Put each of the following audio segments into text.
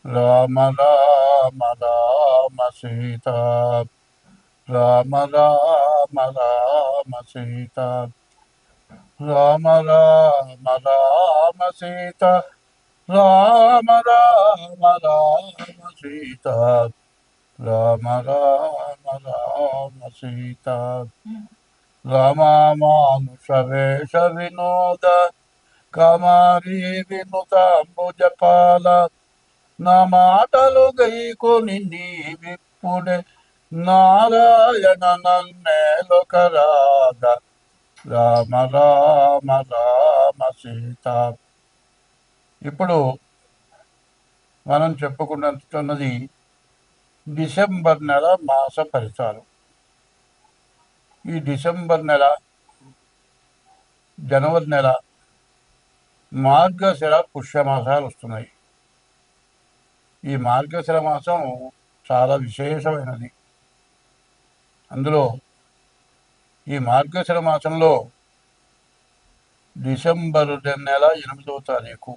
రామ రామ రామ సీత, రామ రామ రామ సీత, రామ రామ రామ సీత, రామ రామ రామ సీత, రామ రామ రామ సీత. రామానుష వేష వినోద కమారి వినుతాంబుజపాల, నా మాటలు గైకొని నీవిప్పుడే నారాయణ నన్నేలొకరాధ. రామ రామ రామ సీత. ఇప్పుడు మనం చెప్పుకుంటున్నది డిసెంబర్ నెల మాస ఫలితాలు. ఈ డిసెంబర్ నెల, జనవరి నెల, మార్గశిర పుష్యమాసాలు వస్తున్నాయి. ఈ మార్గశిర మాసం చాలా విశేషమైనది. అందులో ఈ మార్గశిర మాసంలో డిసెంబరు నెల 8వ తారీఖు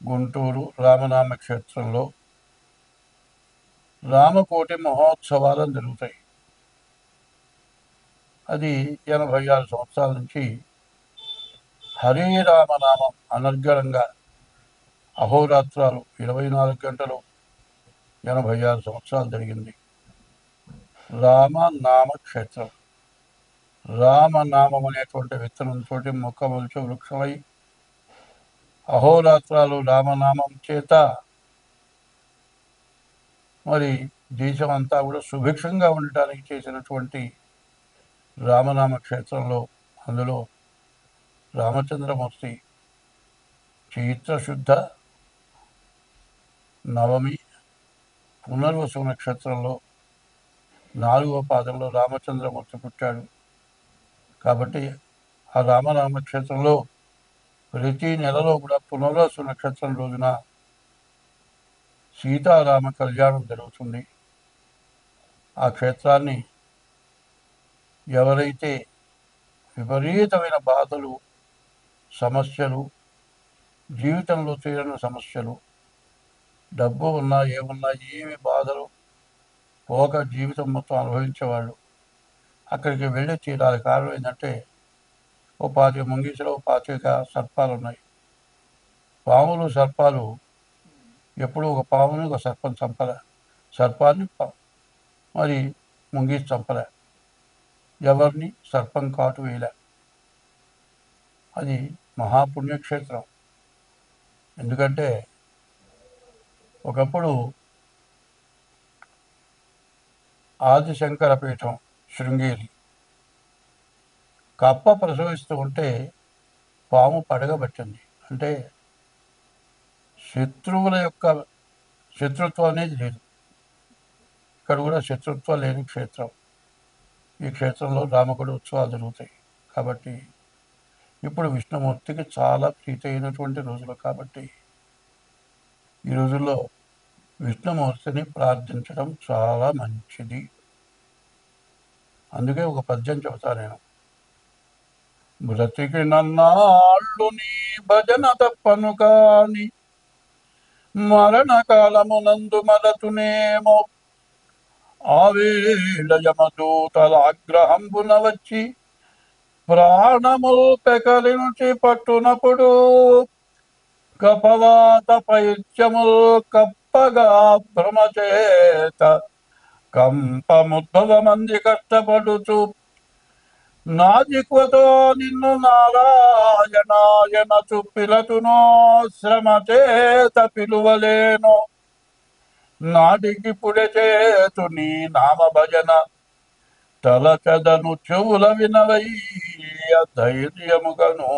గుంటూరు రామనామ క్షేత్రంలో రామకోటి మహోత్సవాలు జరుగుతాయి. అది 86 సంవత్సరాల నుంచి హరే రామనామం అనర్గళంగా అహోరాత్రాలు 24 గంటలు 86 సంవత్సరాలు జరిగింది. రామనామ క్షేత్రం. రామనామం అనేటువంటి విత్తనంతో మొక్క మొలిచి వృక్షమై అహోరాత్రాలు రామనామం చేత మరి దేశం అంతా కూడా సుభిక్షంగా ఉండటానికి చేసినటువంటి రామనామ క్షేత్రంలో, అందులో రామచంద్రమూర్తి చైత్రశుద్ధ నవమి పునర్వసు నక్షత్రంలో 4వ పాదంలో రామచంద్రమూర్తి పుట్టాడు. కాబట్టి ఆ రామనామ క్షేత్రంలో ప్రతి నెలలో కూడా పునర్వసు నక్షత్రం రోజున సీతారామ కళ్యాణం జరుగుతుంది. ఆ క్షేత్రాన్ని ఎవరైతే విపరీతమైన బాధలు, సమస్యలు, జీవితంలో తీరని సమస్యలు, డబ్బు ఉన్నా ఏమున్నా ఏమి బాధలు పోక జీవితం మొత్తం అనుభవించేవాళ్ళు అక్కడికి వెళ్ళి తీరాలి. కారణం ఏంటంటే ఓ 25 ముంగీసులు, 25 సర్పాలు ఉన్నాయి. పాములు, సర్పాలు ఎప్పుడు ఒక పాముని ఒక సర్పం చంపలే, సర్పాన్ని మరి ముంగీసి చంపలే, ఎవరిని సర్పం కాటు వేయలే. అది మహాపుణ్యక్షేత్రం. ఎందుకంటే ఒకప్పుడు ఆదిశంకర పీఠం శృంగేరి కప్ప ప్రసవిస్తూ ఉంటే పాము పడగబట్టింది. అంటే శత్రువుల యొక్క శత్రుత్వం అనేది లేదు. ఇక్కడ కూడా శత్రుత్వం లేని క్షేత్రం. ఈ క్షేత్రంలో రామకుడి ఉత్సవాలు జరుగుతాయి. కాబట్టి ఇప్పుడు విష్ణుమూర్తికి చాలా ప్రీతి అయినటువంటి రోజులు. కాబట్టి ఈ రోజుల్లో విష్ణుమూర్తిని ప్రార్థించడం చాలా మంచిది. అందుకే ఒక పద్యం చెబుతా నేను. బ్రతికి నన్నాళ్ళు నీ భజన తప్పను కాని, మరణకాలమునందు మరతునేమో. ఆవేళ యమదూతల ఆగ్రహంబున వచ్చి ప్రాణముల్ పెకలి నుంచి పట్టునప్పుడు, కపవాత పైత్యముల్ కప్పగా భ్రమచేత కంపముద్భవమంది కష్టపడుచు, నాజిక్వతో నిన్ను నారాయణాయనచు పిలతునో శ్రమ చేత పిలువలేను. నాటికి పుడె చేతు నీ నామ భజన తలచదను చెవుల వినవయ్య ధైర్యముగను.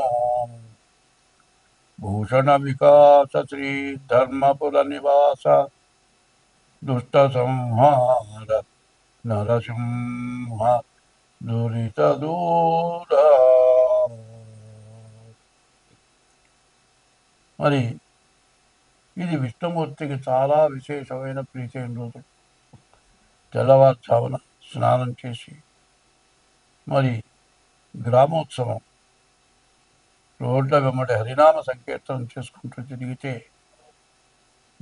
భూషణ వికాస శ్రీ ధర్మపుర నివాస దుష్ట సంహార నరసింహ దురిత దూర. మరి ఇది విష్ణుమూర్తికి చాలా విశేషమైన ప్రీతైన రోజు. తెల్లవారుజామున స్నానం చేసి మరి గ్రామోత్సవం రోడ్ల వెంబడి హరినామ సంకీర్తనం చేసుకుంటూ తిరిగితే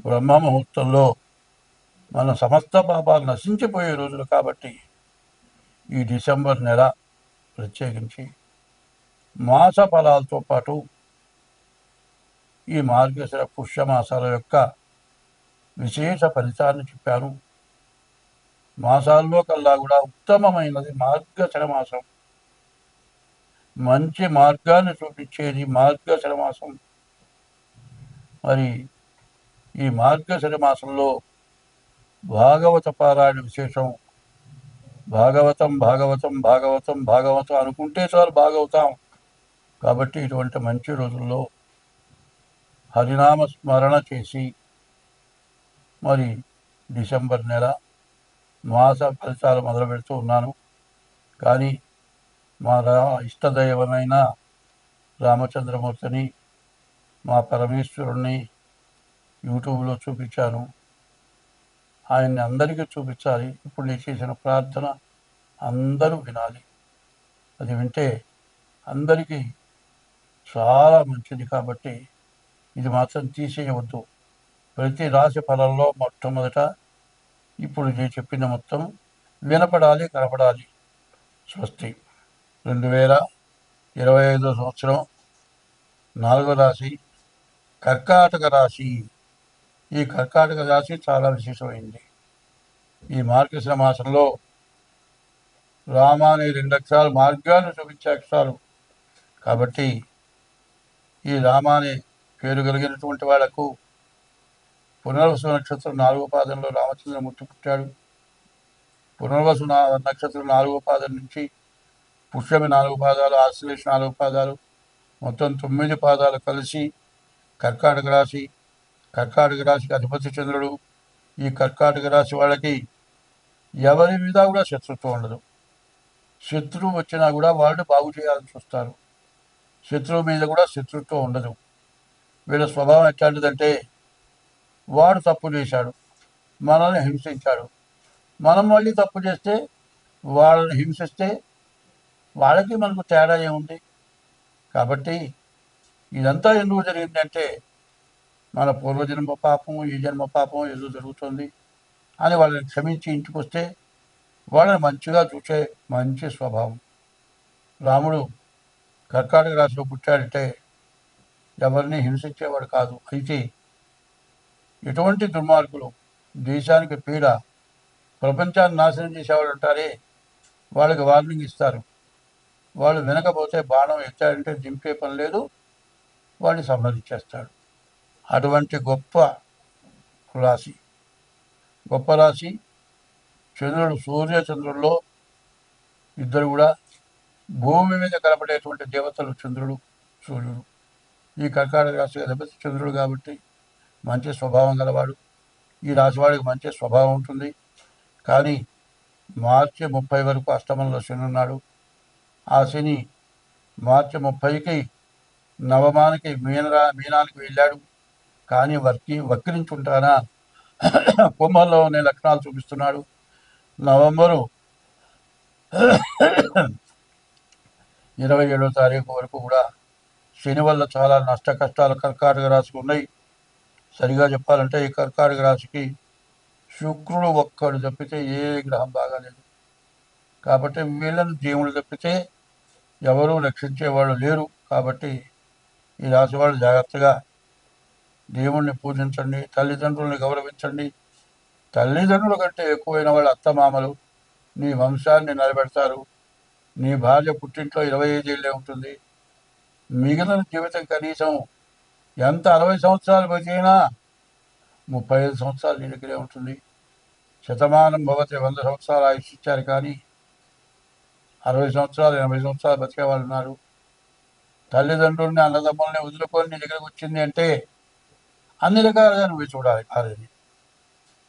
బ్రహ్మ ముహూర్తంలో మన సమస్త పాపాలు నశించిపోయే రోజులు కాబట్టి ఈ డిసెంబర్ నెల ప్రత్యేకించి మాస ఫలాలతో పాటు ఈ మార్గశిర పుష్యమాసాల యొక్క విశేష ఫలితాన్ని చెప్పాను. మాసాల్లో కల్లా కూడా ఉత్తమమైనది మార్గశిర మాసం. మంచి మార్గాన్ని చూపించేది మార్గశిర మాసం. మరి ఈ మార్గశిర మాసంలో భాగవత పారాయణ విశేషం. భాగవతం భాగవతం భాగవతం భాగవతం అనుకుంటే చాలు భాగవతం. కాబట్టి ఇటువంటి మంచి రోజుల్లో హరినామ స్మరణ చేసి మరి డిసెంబర్ నెల మాస ఫలితాలు మొదలు పెడుతూ ఉన్నాను. కానీ మా ఇష్టదైవమైన రామచంద్రమూర్తిని, మా పరమేశ్వరుణ్ణి యూట్యూబ్లో చూపించాను. ఆయన్ని అందరికీ చూపించాలి. ఇప్పుడు నేను చేసిన ప్రార్థన అందరూ వినాలి. అది వింటే అందరికీ చాలా మంచిది. కాబట్టి ఇది మాత్రం తీసేయవద్దు. ప్రతి రాశి ఫలంలో మొట్టమొదట ఇప్పుడు నేను చెప్పిన మొత్తం వినపడాలి, కనపడాలి. స్వస్తి. 2025 సంవత్సరం 4వ రాశి కర్కాటక రాశి. ఈ కర్కాటక రాశి చాలా విశేషమైంది. ఈ మార్గశిర మాసంలో రామ అనే 2 అక్షరాలు మార్గాన్ని చూపించే అక్షరాలు కాబట్టి ఈ రామ అనే పేరు కలిగినటువంటి వాళ్లకు పునర్వసు నక్షత్రం 4వ పాదంలో రామచంద్రమూర్తి పుట్టాడు. పునర్వసు నక్షత్రం 4వ పాదం నుంచి పుష్యమి 4 పాదాలు, ఆశ్లేష 4 పాదాలు, మొత్తం 9 పాదాలు కలిసి కర్కాటక రాశి. కర్కాటక రాశికి అధిపతి చంద్రుడు. ఈ కర్కాటక రాశి వాళ్ళకి ఎవరి మీద కూడా శత్రుత్వం ఉండదు. శత్రువు వచ్చినా కూడా వాళ్ళు బాగు చేయాలని చూస్తారు. శత్రువు మీద కూడా శత్రుత్వం ఉండదు. వీళ్ళ స్వభావం ఎట్లాంటిదంటే, వాడు తప్పు చేశాడు, మనల్ని హింసించాడు, మనం మళ్ళీ తప్పు చేస్తే వాళ్ళని హింసిస్తే వాళ్ళకి మనకు తేడా ఏముంది? కాబట్టి ఇదంతా ఎందుకు జరిగిందంటే మన పూర్వజన్మ పాపం, ఈ జన్మ పాపం ఏదో జరుగుతుంది అని వాళ్ళని క్షమించి ఇంటికి వస్తే వాళ్ళని మంచిగా చూసే మంచి స్వభావం. రాముడు కర్కాటక రాశిలో పుట్టాడంటే ఎవరిని హింసించేవాడు కాదు. అయితే ఎటువంటి దుర్మార్గులు, దేశానికి పీడ, ప్రపంచాన్ని నాశనం చేసేవాడు అంటారే, వాళ్ళకి వార్నింగ్ ఇస్తారు. వాళ్ళు వినకపోతే బాణం ఎత్తాడంటే దింపే పని లేదు, వాడిని సంహరించేస్తాడు. అటువంటి గొప్ప రాశి. గొప్ప రాశి. చంద్రుడు, సూర్యచంద్రుల్లో ఇద్దరు కూడా భూమి మీద కనపడేటువంటి దేవతలు చంద్రుడు, సూర్యుడు. ఈ కర్కాటక రాశి అధిపతి చంద్రుడు కాబట్టి మంచి స్వభావం గలవాడు. ఈ రాశి వాడికి మంచి స్వభావం ఉంటుంది. కానీ మార్చి 30 వరకు అష్టమంలో శని ఉన్నాడు. ఆ శని మార్చి 30కి నవమానికి మీనానికి వెళ్ళాడు. కానీ వక్రించుంటానా కుంభంలో ఉండే లక్షణాలు చూపిస్తున్నాడు. నవంబరు 27వ తారీఖు వరకు కూడా శని వల్ల చాలా నష్ట కష్టాలు కర్కాటక రాశికి ఉన్నాయి. సరిగా చెప్పాలంటే ఈ కర్కాటక రాశికి శుక్రుడు ఒక్కడు తప్పితే ఏ గ్రహం బాగాలేదు. కాబట్టి వీళ్ళని దేవుడు తప్పితే ఎవరూ రక్షించేవాళ్ళు లేరు. కాబట్టి ఈ రాశి వాళ్ళు జాగ్రత్తగా దేవుణ్ణి పూజించండి, తల్లిదండ్రుల్ని గౌరవించండి. తల్లిదండ్రుల కంటే ఎక్కువైన వాళ్ళు అత్తమామలు. నీ వంశాన్ని నిలబెడతారు. నీ భార్య పుట్టింట్లో 25 ఏళ్ళే ఉంటుంది. మిగిలిన జీవితం కనీసం ఎంత 60 సంవత్సరాలు బతికినా 35 సంవత్సరాలు నీ దగ్గరే ఉంటుంది. శతమానం భవతి, 100 సంవత్సరాలు ఆయుష్ ఇచ్చారు. కానీ 60 సంవత్సరాలు 80 సంవత్సరాలు బతికే వాళ్ళు ఉన్నారు. తల్లిదండ్రుల్ని అన్నదమ్ముల్ని వదులుకొని నీ దగ్గరకు వచ్చింది అంటే అన్ని రకాలుగా నువ్వు చూడాలి.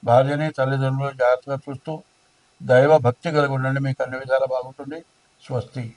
భార్యని తల్లిదండ్రులు జాగ్రత్తగా చూస్తూ దైవ భక్తి కలిగి ఉండండి. మీకు అన్ని విధాలా బాగుంటుంది. స్వస్తి.